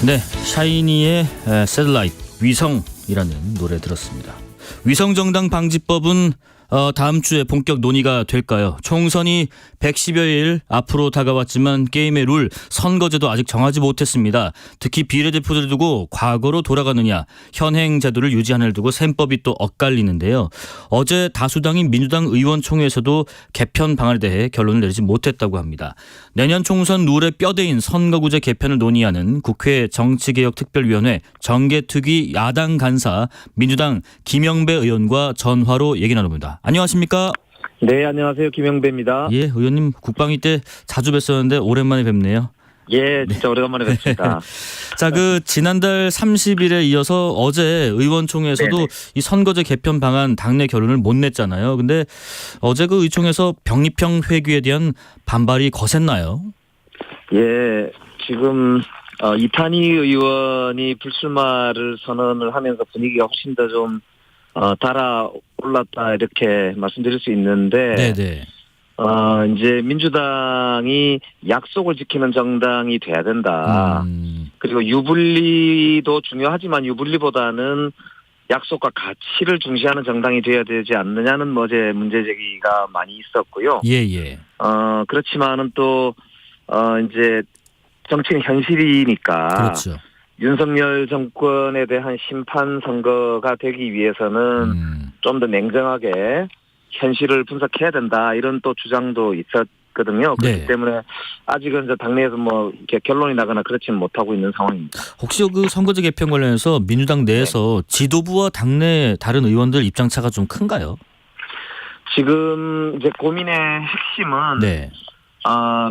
네, 샤이니의 셀라이트 위성이라는 노래 들었습니다. 위성정당 방지법은 다음 주에 본격 논의가 될까요? 총선이 110여일 앞으로 다가왔지만 게임의 룰, 선거제도 아직 정하지 못했습니다. 특히 비례대표들을 두고 과거로 돌아가느냐, 현행 제도를 유지하느냐를 두고 셈법이 또 엇갈리는데요. 어제 다수당인 민주당 의원총회에서도 개편 방안에 대해 결론을 내리지 못했다고 합니다. 내년 총선 룰의 뼈대인 선거구제 개편을 논의하는 국회 정치개혁특별위원회 정개특위 야당 간사 민주당 김영배 의원과 전화로 얘기 나눕니다. 안녕하십니까? 네, 안녕하세요. 김영배입니다. 예, 의원님 국방위 때 자주 뵀었는데 오랜만에 뵙네요. 예, 진짜 오래간만에 뵙습니다. 자, 지난달 30일에 이어서 어제 의원총회에서도 네네. 이 선거제 개편 방안 당내 결론을 못 냈잖아요. 근데 어제 의총에서 병립형 회귀에 대한 반발이 거셌나요? 예, 지금 이탄희 의원이 불출마를 선언을 하면서 분위기가 훨씬 더 좀 달아올랐다 이렇게 말씀드릴 수 있는데, 네네. 이제 민주당이 약속을 지키는 정당이 돼야 된다. 그리고 유불리도 중요하지만 유불리보다는 약속과 가치를 중시하는 정당이 돼야 되지 않느냐는 어제 문제 제기가 많이 있었고요. 예예. 그렇지만은 또 이제 정치는 현실이니까. 그렇죠. 윤석열 정권에 대한 심판 선거가 되기 위해서는 좀 더 냉정하게 현실을 분석해야 된다, 이런 또 주장도 있었거든요. 그렇기 네. 때문에 아직은 당내에서 이렇게 결론이 나거나 그렇지는 못하고 있는 상황입니다. 혹시 선거제 개편 관련해서 민주당 내에서 지도부와 당내 다른 의원들 입장차가 좀 큰가요? 지금 이제 고민의 핵심은 네.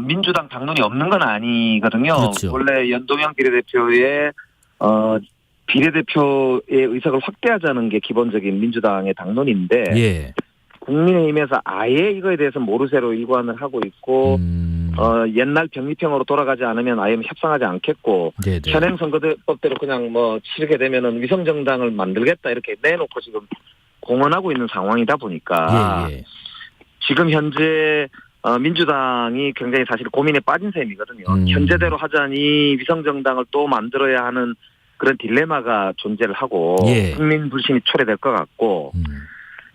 민주당 당론이 없는 건 아니거든요. 그렇죠. 원래 연동형 비례대표의 비례대표의 의석을 확대하자는 게 기본적인 민주당의 당론인데, 예. 국민의힘에서 아예 이거에 대해서 모르쇠로 일관을 하고 있고, 옛날 병립형으로 돌아가지 않으면 아예 협상하지 않겠고, 네네. 현행 선거법대로 그냥 치르게 되면은 위성정당을 만들겠다 이렇게 내놓고 지금 공언하고 있는 상황이다 보니까, 예. 지금 현재 민주당이 굉장히 사실 고민에 빠진 셈이거든요. 현재대로 하자니 위성정당을 또 만들어야 하는 그런 딜레마가 존재를 하고, 예. 국민 불신이 초래될 것 같고,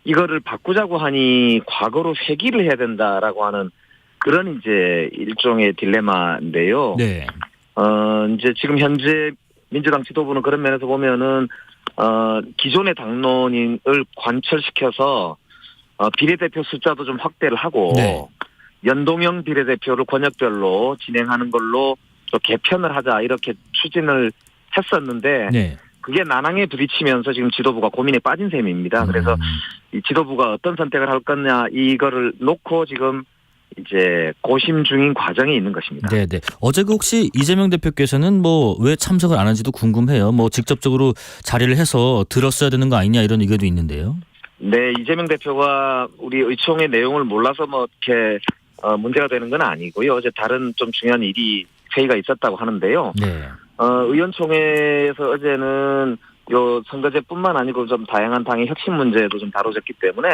이거를 바꾸자고 하니 과거로 회귀를 해야 된다라고 하는 그런 이제 일종의 딜레마인데요. 네. 이제 지금 현재 민주당 지도부는 그런 면에서 보면은 기존의 당론을 관철시켜서 비례대표 숫자도 좀 확대를 하고, 네. 연동형 비례대표를 권역별로 진행하는 걸로 또 개편을 하자 이렇게 추진을 했었는데, 네. 그게 난항에 부딪히면서 지금 지도부가 고민에 빠진 셈입니다. 그래서 이 지도부가 어떤 선택을 할 거냐, 이거를 놓고 지금 이제 고심 중인 과정에 있는 것입니다. 네네. 어제 혹시 이재명 대표께서는 왜 참석을 안 한지도 궁금해요. 직접적으로 자리를 해서 들었어야 되는 거 아니냐, 이런 의견도 있는데요. 네, 이재명 대표가 우리 의총의 내용을 몰라서 이렇게 문제가 되는 건 아니고요. 어제 다른 좀 중요한 회의가 있었다고 하는데요. 네. 의원총회에서 어제는 요 선거제뿐만 아니고 좀 다양한 당의 혁신 문제도 좀 다뤄졌기 때문에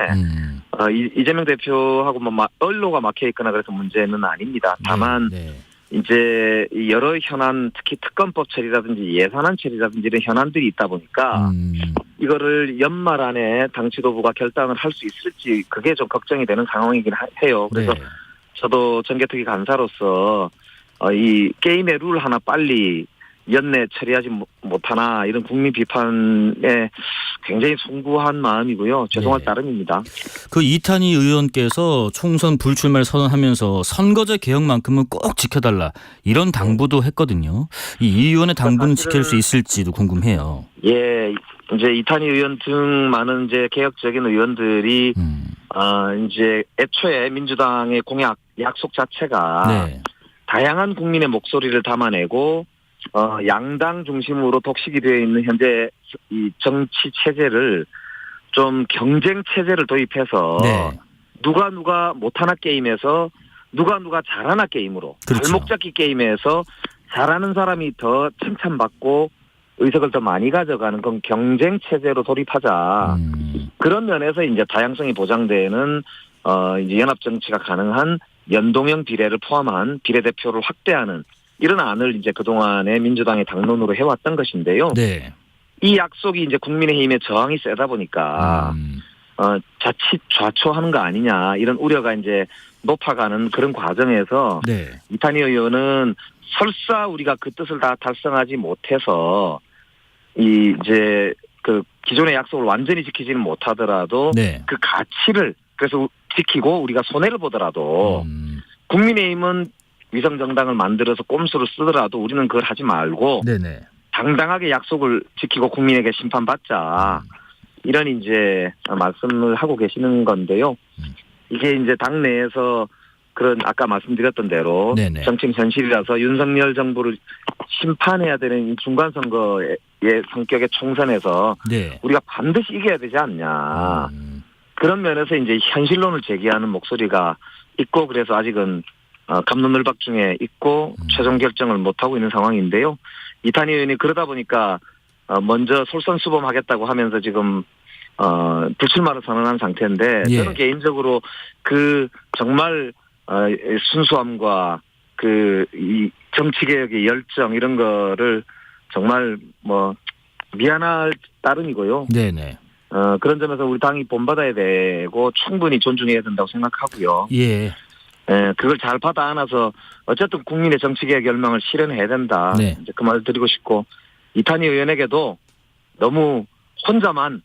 이재명 대표하고 언로가 막혀 있거나 그래서 문제는 아닙니다. 다만 네. 이제 여러 현안, 특히 특검법 처리라든지 예산안 처리라든지 이런 현안들이 있다 보니까 이거를 연말 안에 당 지도부가 결단을 할 수 있을지, 그게 좀 걱정이 되는 상황이긴 해요. 그래서 네. 저도 정개특위 간사로서 이 게임의 룰 하나 빨리 연내 처리하지 못하나, 이런 국민 비판에 굉장히 송구한 마음이고요. 죄송할 네. 따름입니다. 이탄희 의원께서 총선 불출마를 선언하면서 선거제 개혁만큼은 꼭 지켜달라, 이런 당부도 했거든요. 이 의원의 당부는 지킬 수 있을지도 궁금해요. 예, 이제 이탄희 의원 등 많은 이제 개혁적인 의원들이 이제 애초에 민주당의 공약, 약속 자체가 네. 다양한 국민의 목소리를 담아내고 양당 중심으로 독식이 되어 있는 현재 이 정치 체제를 좀 경쟁 체제를 도입해서 네. 누가 못하나 게임에서 누가 잘하나 게임으로, 그렇죠. 발목 잡기 게임에서 잘하는 사람이 더 칭찬받고 의석을 더 많이 가져가는 그런 경쟁 체제로 돌입하자. 그런 면에서 이제 다양성이 보장되는 이제 연합 정치가 가능한 연동형 비례를 포함한 비례대표를 확대하는 이런 안을 이제 그동안에 민주당의 당론으로 해왔던 것인데요. 네. 이 약속이 이제 국민의힘의 저항이 세다 보니까 자칫 좌초하는 거 아니냐 이런 우려가 이제 높아가는 그런 과정에서 네. 이탄희 의원은 설사 우리가 그 뜻을 다 달성하지 못해서 이제 그 기존의 약속을 완전히 지키지는 못하더라도 네. 그 가치를 그래서 지키고 우리가 손해를 보더라도 국민의힘은 위성정당을 만들어서 꼼수를 쓰더라도 우리는 그걸 하지 말고 네네. 당당하게 약속을 지키고 국민에게 심판받자 이런 이제 말씀을 하고 계시는 건데요. 이게 이제 당내에서 그런 아까 말씀드렸던 대로 네네. 정치인 현실이라서 윤석열 정부를 심판해야 되는 이 중간 선거의 성격의 총선에서 네. 우리가 반드시 이겨야 되지 않냐. 그런 면에서 이제 현실론을 제기하는 목소리가 있고 그래서 아직은 갑론을박 중에 있고 최종 결정을 못하고 있는 상황인데요. 이탄희 의원이 그러다 보니까 먼저 솔선수범하겠다고 하면서 지금 불출마를 선언한 상태인데 예. 저는 개인적으로 그 정말 순수함과 그 이 정치개혁의 열정 이런 거를 정말 뭐 미안할 따름이고요. 네네. 그런 점에서 우리 당이 본받아야 되고 충분히 존중해야 된다고 생각하고요. 예. 그걸 잘 받아 안아서 어쨌든 국민의 정치개혁 열망을 실현해야 된다. 네. 이제 그 말을 드리고 싶고 이탄희 의원에게도 너무 혼자만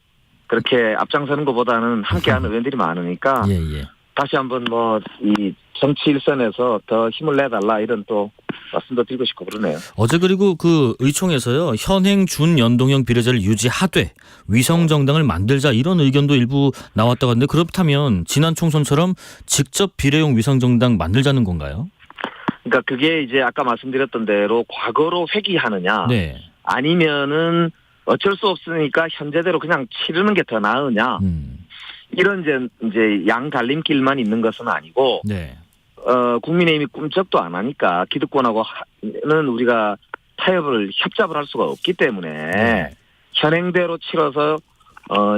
그렇게 앞장서는 것보다는 함께하는 의원들이 많으니까 예. 다시 한번 뭐 이 정치 일선에서 더 힘을 내달라 이런 또 말씀도 드리고 싶고 그러네요. 어제 그리고 그 의총에서요. 현행 준연동형 비례제를 유지하되 위성정당을 만들자 이런 의견도 일부 나왔다고 하는데 그렇다면 지난 총선처럼 직접 비례용 위성정당 만들자는 건가요? 그러니까 그게 이제 아까 말씀드렸던 대로 과거로 회귀하느냐 네. 아니면은 어쩔 수 없으니까 현재대로 그냥 치르는 게 더 나으냐 이런 이제 양 갈림길만 있는 것은 아니고 네. 국민의힘이 꿈쩍도 안 하니까 기득권하고는 우리가 타협을 협잡을 할 수가 없기 때문에 네. 현행대로 치러서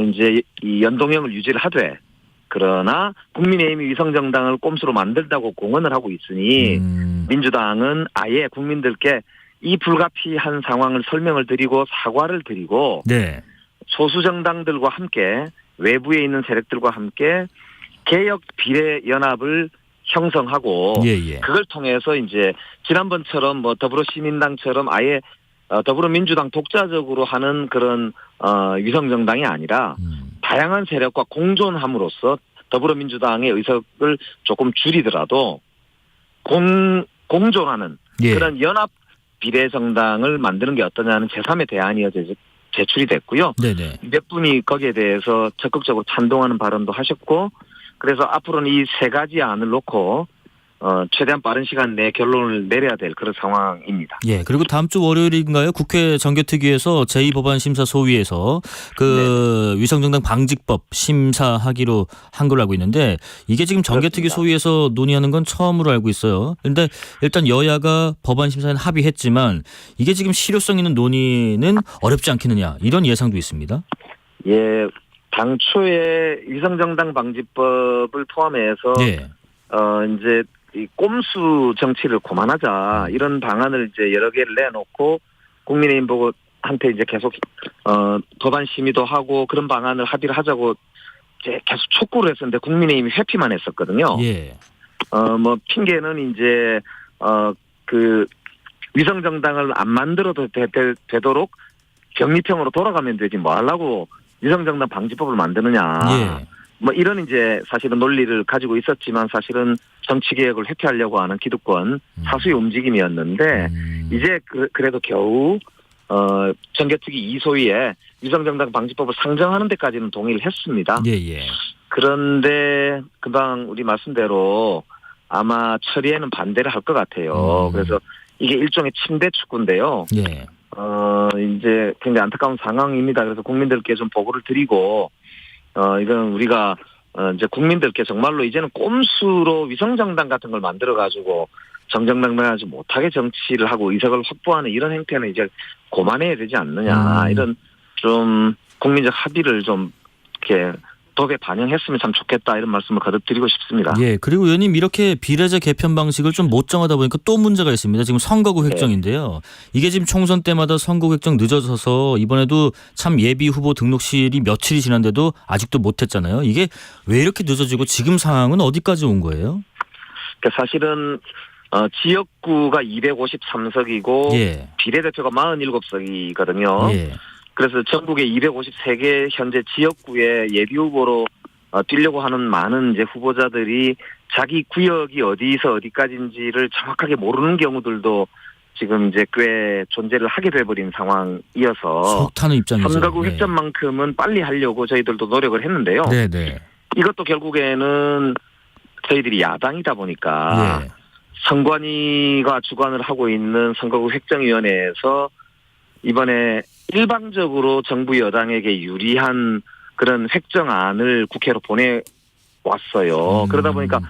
이제 이 연동형을 유지를 하되 그러나 국민의힘이 위성정당을 꼼수로 만들다고 공언을 하고 있으니 민주당은 아예 국민들께 이 불가피한 상황을 설명을 드리고 사과를 드리고 네. 소수 정당들과 함께 외부에 있는 세력들과 함께 개혁 비례 연합을 형성하고 예. 그걸 통해서 이제 지난번처럼 뭐 더불어시민당처럼 아예 더불어민주당 독자적으로 하는 그런 위성정당이 아니라 다양한 세력과 공존함으로써 더불어민주당의 의석을 조금 줄이더라도 공존하는 예. 그런 연합 비례정당을 만드는 게 어떠냐는 제3의 대안이 어제 제출이 됐고요. 네네. 몇 분이 거기에 대해서 적극적으로 찬동하는 발언도 하셨고 그래서 앞으로는 이 세 가지 안을 놓고 최대한 빠른 시간 내에 결론을 내려야 될 그런 상황입니다. 예. 그리고 다음 주 월요일인가요? 국회 정개특위에서 제2법안심사소위에서 그 위성정당 방지법 심사하기로 한 걸로 알고 있는데 이게 지금 정개특위 그렇습니다. 소위에서 논의하는 건 처음으로 알고 있어요. 그런데 일단 여야가 법안 심사는 합의했지만 이게 지금 실효성 있는 논의는 어렵지 않겠느냐 이런 예상도 있습니다. 예. 당초에 위성정당 방지법을 포함해서 예. 이제 이 꼼수 정치를 그만하자 이런 방안을 이제 여러 개를 내놓고 국민의힘 보고 한테 이제 계속 법안 심의도 하고 그런 방안을 합의를 하자고 이제 계속 촉구를 했었는데 국민의힘이 회피만 했었거든요. 예. 뭐 핑계는 이제 그 위성정당을 안 만들어도 되도록 병립형으로 돌아가면 되지 뭐 하려고 위성정당 방지법을 만드느냐. 예. 뭐 이런 이제 사실은 논리를 가지고 있었지만 사실은 정치개혁을 회피하려고 하는 기득권 사수의 움직임이었는데 이제 그래도 겨우 정개특위 이소위에 위성정당 방지법을 상정하는 데까지는 동의를 했습니다. 예. 그런데 금방 우리 말씀대로 아마 처리에는 반대를 할 것 같아요. 그래서 이게 일종의 침대 축구인데요. 예. 이제 굉장히 안타까운 상황입니다. 그래서 국민들께 좀 보고를 드리고 이건 우리가 이제 국민들께 정말로 이제는 꼼수로 위성정당 같은 걸 만들어가지고 정정당당하지 못하게 정치를 하고 의석을 확보하는 이런 행태는 이제 고만해야 되지 않느냐 이런 좀 국민적 합의를 좀 이렇게 법에 반영했으면 참 좋겠다 이런 말씀을 거듭 드리고 싶습니다. 예, 그리고 의원님 이렇게 비례제 개편 방식을 좀 못 정하다 보니까 또 문제가 있습니다. 지금 선거구 획정인데요. 이게 지금 총선 때마다 선거구 획정 늦어져서 이번에도 참 예비 후보 등록실이 며칠이 지났는데도 아직도 못했잖아요. 이게 왜 이렇게 늦어지고 지금 상황은 어디까지 온 거예요? 그러니까 사실은 지역구가 253석이고 예. 비례대표가 47석이거든요. 예. 그래서 전국의 253개 현재 지역구에 예비후보로 뛰려고 하는 많은 이제 후보자들이 자기 구역이 어디서 어디까지인지를 정확하게 모르는 경우들도 지금 이제 꽤 존재를 하게 돼버린 상황이어서 속 타는 입장이죠. 선거구 예. 획정만큼은 빨리 하려고 저희들도 노력을 했는데요. 네네. 이것도 결국에는 저희들이 야당이다 보니까 예. 선관위가 주관을 하고 있는 선거구 획정위원회에서 이번에 일방적으로 정부 여당에게 유리한 그런 획정안을 국회로 보내왔어요. 그러다 보니까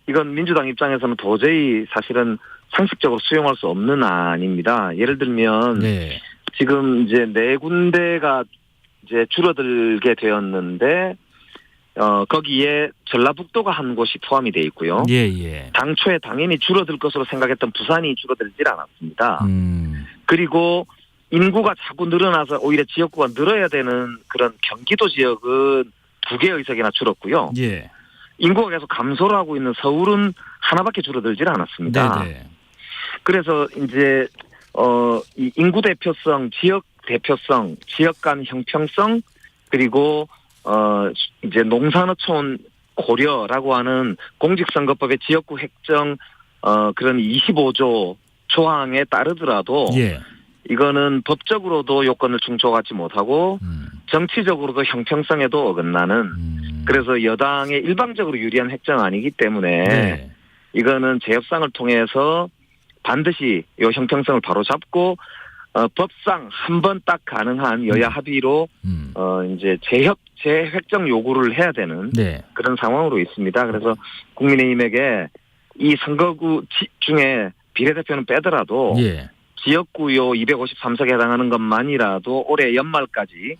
이건 민주당 입장에서는 도저히 사실은 상식적으로 수용할 수 없는 안입니다. 예를 들면 네. 지금 이제 4군데가 이제 줄어들게 되었는데 거기에 전라북도가 한 곳이 포함이 돼 있고요. 예. 당초에 당연히 줄어들 것으로 생각했던 부산이 줄어들질 않았습니다. 그리고 인구가 자꾸 늘어나서 오히려 지역구가 늘어야 되는 그런 경기도 지역은 2개 의석이나 줄었고요. 예. 인구가 계속 감소를 하고 있는 서울은 하나밖에 줄어들질 않았습니다. 네네. 그래서 이제 이 인구 대표성, 지역 대표성, 지역 간 형평성 그리고 이제 농산어촌 고려라고 하는 공직선거법의 지역구 획정 그런 25조 조항에 따르더라도 예. 이거는 법적으로도 요건을 충족하지 못하고 정치적으로도 형평성에도 어긋나는 그래서 여당에 일방적으로 유리한 획정안이기 때문에 네. 이거는 재협상을 통해서 반드시 이 형평성을 바로잡고 법상 한 번 딱 가능한 여야 합의로 이제 재획정 요구를 해야 되는 네. 그런 상황으로 있습니다. 그래서 국민의힘에게 이 선거구 중에 비례대표는 빼더라도 예. 지역구요 253석에 해당하는 것만이라도 올해 연말까지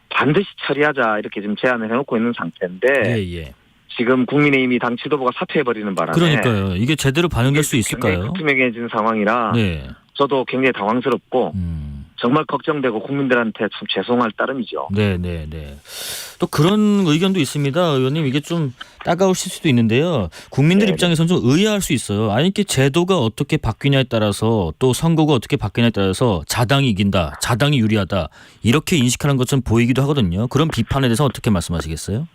반드시 처리하자 이렇게 지금 제안을 해놓고 있는 상태인데 예. 지금 국민의힘이 당 지도부가 사퇴해버리는 바람에 그러니까요. 이게 제대로 반영될 수 있을까요? 굉장히 투명해진 상황이라 네. 저도 굉장히 당황스럽고 정말 걱정되고 국민들한테 참 죄송할 따름이죠. 네. 또 그런 의견도 있습니다. 의원님 이게 좀 따가우실 수도 있는데요. 국민들 네. 입장에서는 좀 의아할 수 있어요. 아니 이렇게 제도가 어떻게 바뀌냐에 따라서 또 선거가 어떻게 바뀌냐에 따라서 자당이 이긴다, 자당이 유리하다 이렇게 인식하는 것처럼 보이기도 하거든요. 그런 비판에 대해서 어떻게 말씀하시겠어요?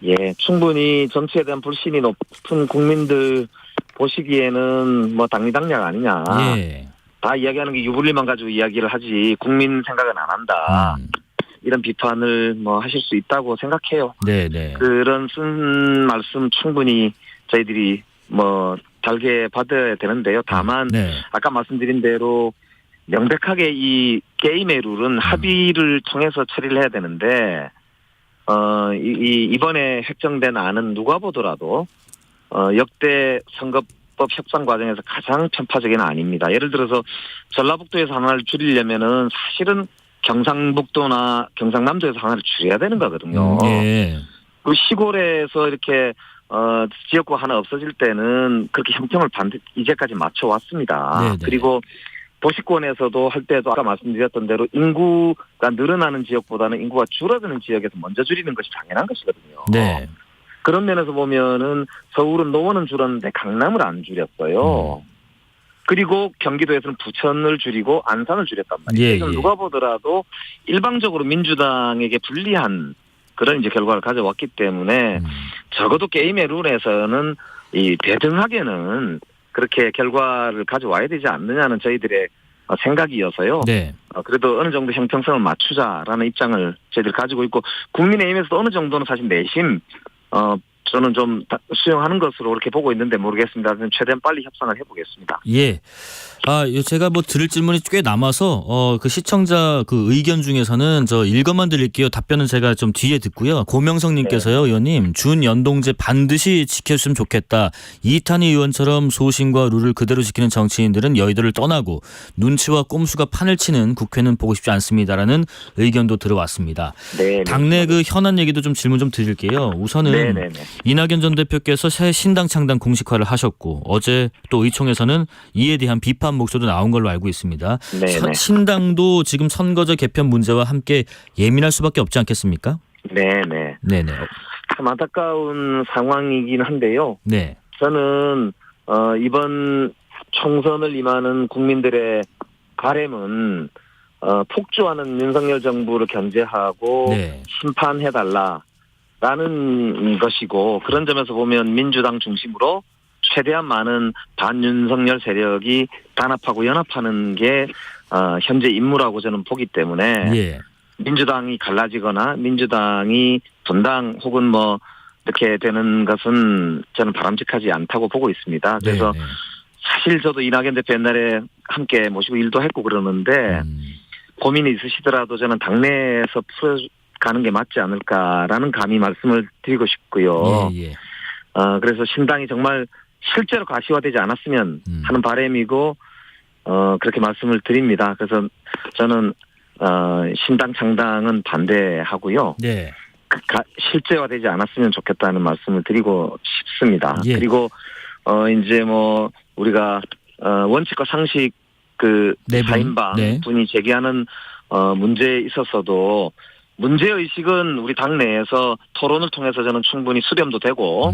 예, 충분히 정치에 대한 불신이 높은 국민들 보시기에는 뭐 당리당략 아니냐. 예. 다 이야기하는 게 유불리만 가지고 이야기를 하지 국민 생각은 안 한다. 이런 비판을 뭐 하실 수 있다고 생각해요. 네. 그런 쓴 말씀 충분히 저희들이 뭐 달게 받아야 되는데요. 다만 네. 아까 말씀드린 대로 명백하게 이 게임의 룰은 합의를 통해서 처리를 해야 되는데 이번에 획정된 안은 누가 보더라도 역대 선거법 협상 과정에서 가장 편파적인 안입니다. 예를 들어서 전라북도에서 하나를 줄이려면은 사실은 경상북도나 경상남도에서 하나를 줄여야 되는 거거든요. 예. 그 시골에서 이렇게 지역구 하나 없어질 때는 그렇게 형평을 이제까지 맞춰왔습니다. 네네. 그리고 도시권에서도 할 때도 아까 말씀드렸던 대로 인구가 늘어나는 지역보다는 인구가 줄어드는 지역에서 먼저 줄이는 것이 당연한 것이거든요. 네. 그런 면에서 보면은 서울은 노원은 줄었는데 강남을 안 줄였어요. 그리고 경기도에서는 부천을 줄이고 안산을 줄였단 말이에요. 지금 누가 보더라도 일방적으로 민주당에게 불리한 그런 이제 결과를 가져왔기 때문에 적어도 게임의 룰에서는 이 대등하게는 그렇게 결과를 가져와야 되지 않느냐는 저희들의 생각이어서요. 네. 그래도 어느 정도 형평성을 맞추자라는 입장을 저희들 가지고 있고 국민의힘에서도 어느 정도는 사실 내심 저는 좀 수용하는 것으로 이렇게 보고 있는데 모르겠습니다. 최대한 빨리 협상을 해보겠습니다. 예. 제가 뭐 드릴 질문이 꽤 남아서 그 시청자 그 의견 중에서는 저 읽어만 드릴게요. 답변은 제가 좀 뒤에 듣고요. 고명성님께서요, 의원님 준연동제 반드시 지켜주시면 좋겠다. 이탄희 의원처럼 소신과 룰을 그대로 지키는 정치인들은 여의도를 떠나고 눈치와 꼼수가 판을 치는 국회는 보고 싶지 않습니다라는 의견도 들어왔습니다. 네. 당내 그 현안 얘기도 좀 질문 좀 드릴게요. 우선은 네네네. 이낙연 전 대표께서 새 신당 창당 공식화를 하셨고 어제 또 의총에서는 이에 대한 비판 목소리도 나온 걸로 알고 있습니다. 네네. 신당도 지금 선거제 개편 문제와 함께 예민할 수밖에 없지 않겠습니까? 네네. 네네. 참 안타까운 상황이긴 한데요. 네. 저는 이번 총선을 임하는 국민들의 바람은 폭주하는 윤석열 정부를 견제하고 네. 심판해달라라는 것이고 그런 점에서 보면 민주당 중심으로 최대한 많은 반윤석열 세력이 단합하고 연합하는 게 현재 임무라고 저는 보기 때문에 예. 민주당이 갈라지거나 민주당이 분당 혹은 뭐 이렇게 되는 것은 저는 바람직하지 않다고 보고 있습니다. 그래서 네. 사실 저도 이낙연 대표 옛날에 함께 모시고 일도 했고 그러는데 고민이 있으시더라도 저는 당내에서 풀어가는 게 맞지 않을까라는 감히 말씀을 드리고 싶고요. 예. 그래서 신당이 정말 실제로 가시화되지 않았으면 하는 바람이고 그렇게 말씀을 드립니다. 그래서 저는 신당 창당은 반대하고요. 네. 실제화되지 않았으면 좋겠다는 말씀을 드리고 싶습니다. 예. 그리고 이제 뭐 우리가 원칙과 상식 그 네 분. 4인방 네. 분이 제기하는 문제에 있어서도 문제의식은 우리 당내에서 토론을 통해서 저는 충분히 수렴도 되고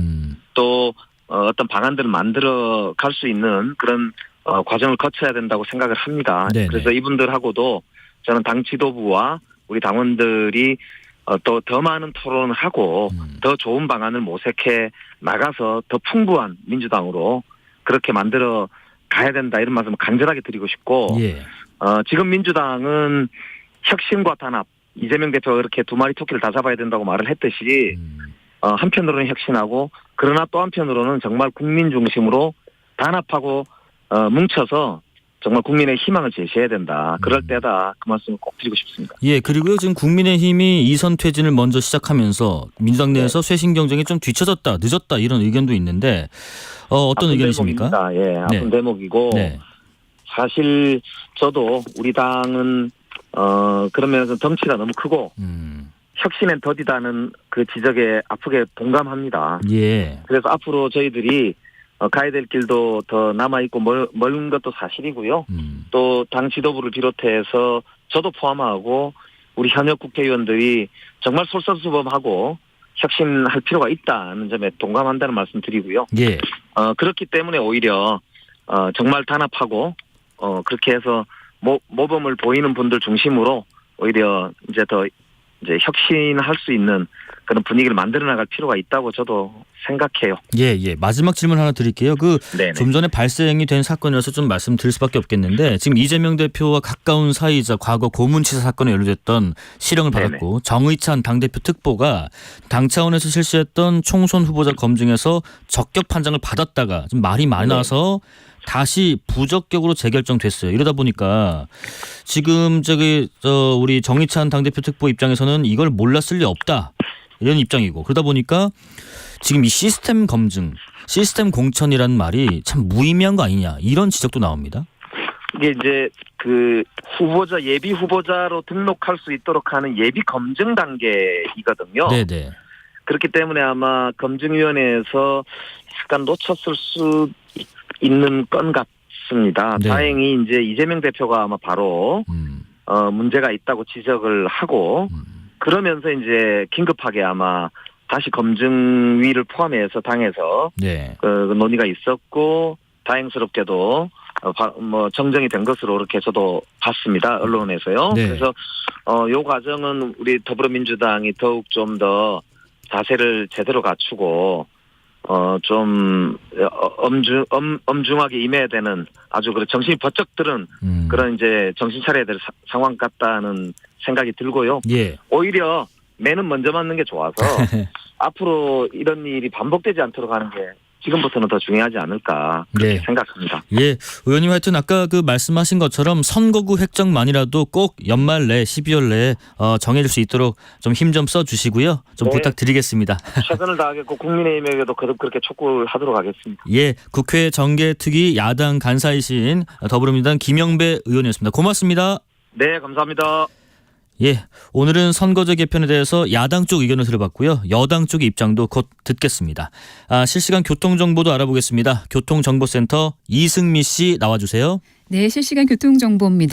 또 어떤 방안들을 만들어 갈 수 있는 그런 과정을 거쳐야 된다고 생각을 합니다. 네네. 그래서 이분들하고도 저는 당 지도부와 우리 당원들이 또 더 많은 토론을 하고 더 좋은 방안을 모색해 나가서 더 풍부한 민주당으로 그렇게 만들어 가야 된다 이런 말씀을 간절하게 드리고 싶고 예. 지금 민주당은 혁신과 단합 이재명 대표가 그렇게 두 마리 토끼를 다 잡아야 된다고 말을 했듯이 한편으로는 혁신하고 그러나 또 한편으로는 정말 국민 중심으로 단합하고 뭉쳐서 정말 국민의 희망을 제시해야 된다. 그럴 때다. 그 말씀을 꼭 드리고 싶습니다. 예, 그리고요, 지금 국민의힘이 이선 퇴진을 먼저 시작하면서 민주당 내에서 쇄신 경쟁이 좀 뒤처졌다, 늦었다 이런 의견도 있는데 어떤 의견이십니까? 예, 아픈 대목이고 네. 사실 저도 우리 당은 그런 면에서 덩치가 너무 크고 혁신엔 더디다는 그 지적에 아프게 동감합니다. 예. 그래서 앞으로 저희들이 가야 될 길도 더 남아있고 멀은 것도 사실이고요. 또 당 지도부를 비롯해서 저도 포함하고 우리 현역 국회의원들이 정말 솔선수범하고 혁신할 필요가 있다는 점에 동감한다는 말씀 드리고요. 예. 그렇기 때문에 오히려 정말 단합하고 그렇게 해서 모범을 보이는 분들 중심으로 오히려 이제 더 이제 혁신할 수 있는 그런 분위기를 만들어 나갈 필요가 있다고 저도 생각해요. 예. 마지막 질문 하나 드릴게요. 좀 전에 발생이 된 사건이라서 좀 말씀드릴 수밖에 없겠는데 지금 이재명 대표와 가까운 사이이자 과거 고문치사 사건에 연루됐던 실형을 받았고 정의찬 당대표 특보가 당 차원에서 실시했던 총선 후보자 검증에서 적격 판정을 받았다가 좀 말이 많이 나서 다시 부적격으로 재결정됐어요. 이러다 보니까 지금 우리 정의찬 당대표 특보 입장에서는 이걸 몰랐을 리 없다. 이런 입장이고 그러다 보니까 지금 이 시스템 검증, 시스템 공천이라는 말이 참 무의미한 거 아니냐 이런 지적도 나옵니다. 이게 이제 그 후보자 예비 후보자로 등록할 수 있도록 하는 예비 검증 단계이거든요. 네네. 그렇기 때문에 아마 검증위원회에서 약간 놓쳤을 수 있는 건 같습니다. 네. 다행히 이제 이재명 대표가 아마 바로 문제가 있다고 지적을 하고 그러면서 이제 긴급하게 아마 다시 검증위를 포함해서 당에서 네. 그 논의가 있었고 다행스럽게도 뭐 정정이 된 것으로 이렇게 저도 봤습니다. 언론에서요. 네. 그래서 요 과정은 우리 더불어민주당이 더욱 좀 더 자세를 제대로 갖추고 좀 엄중하게 임해야 되는 아주 그 정신이 번쩍 드는 그런 이제 정신 차려야 될 상황 같다는 생각이 들고요. 예. 오히려 매는 먼저 맞는 게 좋아서 앞으로 이런 일이 반복되지 않도록 하는 게 지금부터는 더 중요하지 않을까 그렇게 네. 생각합니다. 예, 의원님 하여튼 아까 그 말씀하신 것처럼 선거구 획정만이라도 꼭 연말 내 12월 내에 정해질 수 있도록 좀 힘 좀 써주시고요. 좀 네. 부탁드리겠습니다. 최선을 다하겠고 국민의힘에게도 그렇게 촉구를 하도록 하겠습니다. 예, 국회 정개특위 야당 간사이신 더불어민주당 김영배 의원이었습니다. 고맙습니다. 네, 감사합니다. 예, 오늘은 선거제 개편에 대해서 야당 쪽 의견을 들어봤고요. 여당 쪽의 입장도 곧 듣겠습니다. 실시간 교통정보도 알아보겠습니다. 교통정보센터 이승미 씨 나와주세요. 네, 실시간 교통정보입니다.